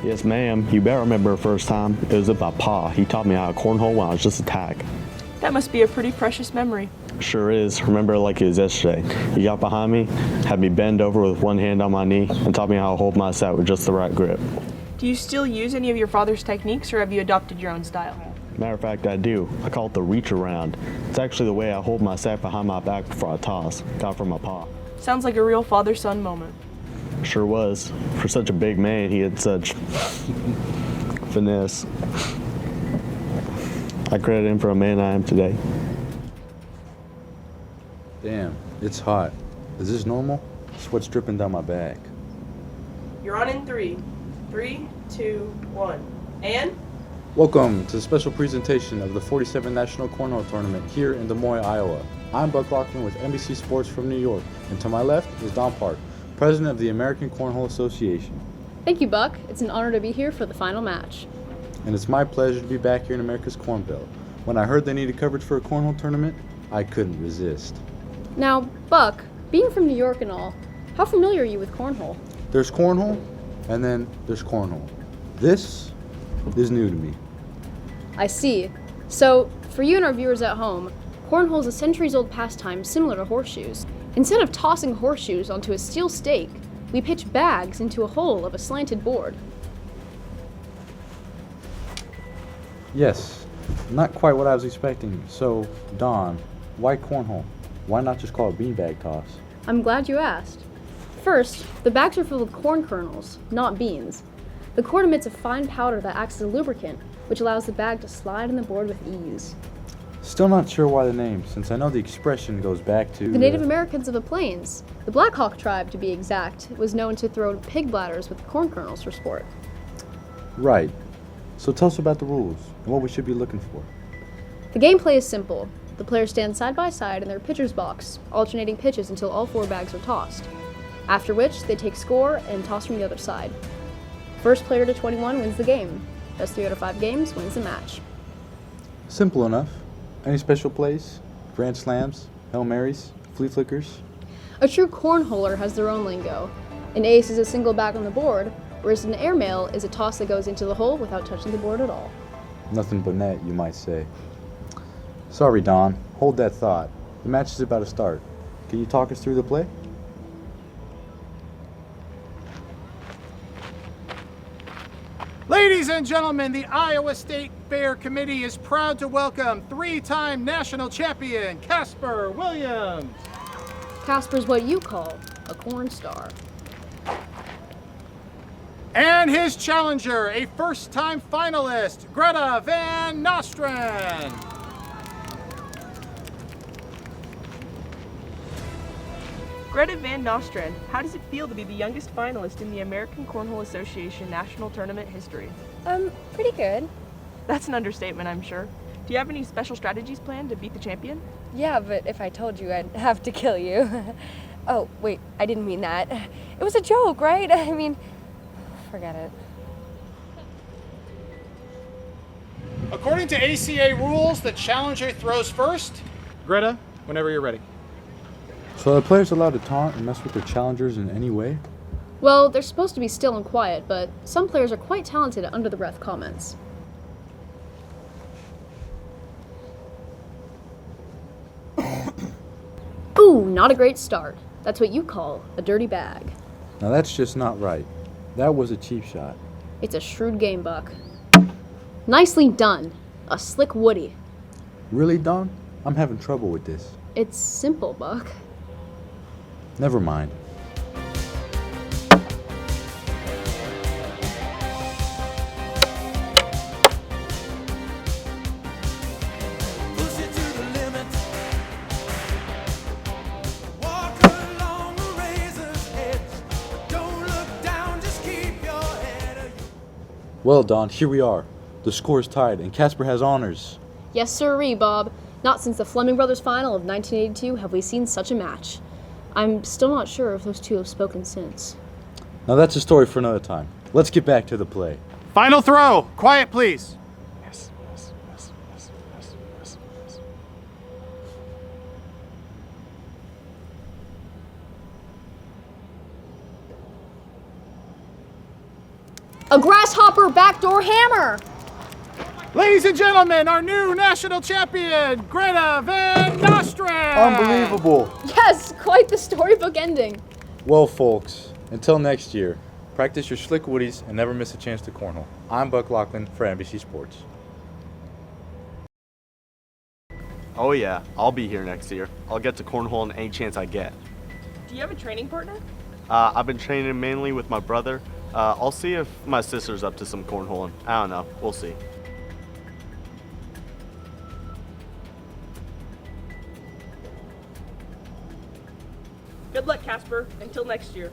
Yes, ma'am. You better remember the first time. It was with my pa. He taught me how to cornhole when I was just a tag. That must be a pretty precious memory. Sure is. Remember it like it was yesterday. He got behind me, had me bend over with one hand on my knee, and taught me how to hold my set with just the right grip. Do you still use any of your father's techniques, or have you adopted your own style? Matter of fact, I do. I call it the reach around. It's actually the way I hold my set behind my back before I toss. Got it from my pa. Sounds like a real father-son moment. Sure was. For such a big man, he had such finesse. I credit him for a man I am today. Damn, it's hot. Is this normal? Sweat's dripping down my back. You're on in 3. 3, 2, 1. And? Welcome to the special presentation of the 47th National Cornhole Tournament here in Des Moines, Iowa. I'm Buck Lockman with NBC Sports from New York, and to my left is Don Park, President of the American Cornhole Association. Thank you, Buck. It's an honor to be here for the final match. And it's my pleasure to be back here in America's Corn Belt. When I heard they needed coverage for a cornhole tournament, I couldn't resist. Now, Buck, being from New York and all, how familiar are you with cornhole? There's cornhole, and then there's cornhole. This is new to me. I see. So, for you and our viewers at home, cornhole is a centuries-old pastime similar to horseshoes. Instead of tossing horseshoes onto a steel stake, we pitch bags into a hole of a slanted board. Yes, not quite what I was expecting. So, Don, why cornhole? Why not just call it beanbag toss? I'm glad you asked. First, the bags are filled with corn kernels, not beans. The corn emits a fine powder that acts as a lubricant, which allows the bag to slide on the board with ease. Still not sure why the name, since I know the expression goes back to The Native Americans of the Plains, the Black Hawk tribe to be exact, was known to throw pig bladders with corn kernels for sport. Right. So tell us about the rules and what we should be looking for. The gameplay is simple. The players stand side by side in their pitcher's box, alternating pitches until all 4 bags are tossed. After which, they take score and toss from the other side. First player to 21 wins the game. Best 3 out of 5 games wins the match. Simple enough. Any special plays? Grand slams? Hail Marys? Flea flickers? A true cornholer has their own lingo. An ace is a single bag on the board, whereas an airmail is a toss that goes into the hole without touching the board at all. Nothing but net, you might say. Sorry, Don. Hold that thought. The match is about to start. Can you talk us through the play? Ladies and gentlemen, the Iowa State Fair Committee is proud to welcome 3-time national champion Casper Williams. Casper's what you call a corn star. And his challenger, a first-time finalist, Greta Van Nostrand. Greta Van Nostrand, how does it feel to be the youngest finalist in the American Cornhole Association National Tournament history? Pretty good. That's an understatement, I'm sure. Do you have any special strategies planned to beat the champion? Yeah, but if I told you, I'd have to kill you. Oh, wait, I didn't mean that. It was a joke, right? I mean, forget it. According to ACA rules, the challenger throws first. Greta, whenever you're ready. So are the players allowed to taunt and mess with their challengers in any way? Well, they're supposed to be still and quiet, but some players are quite talented at under-the-breath comments. Ooh, not a great start. That's what you call a dirty bag. Now that's just not right. That was a cheap shot. It's a shrewd game, Buck. Nicely done. A slick Woody. Really, Don? I'm having trouble with this. It's simple, Buck. Never mind. Well, Don, here we are. The score is tied, and Casper has honors. Yes, sirree, Bob. Not since the Fleming Brothers final of 1982 have we seen such a match. I'm still not sure if those two have spoken since. Now that's a story for another time. Let's get back to the play. Final throw. Quiet, please. A grasshopper backdoor hammer! Ladies and gentlemen, our new national champion, Greta Van Nostrand! Unbelievable! Yes, quite the storybook ending. Well, folks, until next year, practice your slick woodies and never miss a chance to cornhole. I'm Buck Lachlan for NBC Sports. Oh yeah, I'll be here next year. I'll get to cornhole any chance I get. Do you have a training partner? I've been training mainly with my brother. I'll see if my sister's up to some cornholing. I don't know. We'll see. Good luck, Casper. Until next year.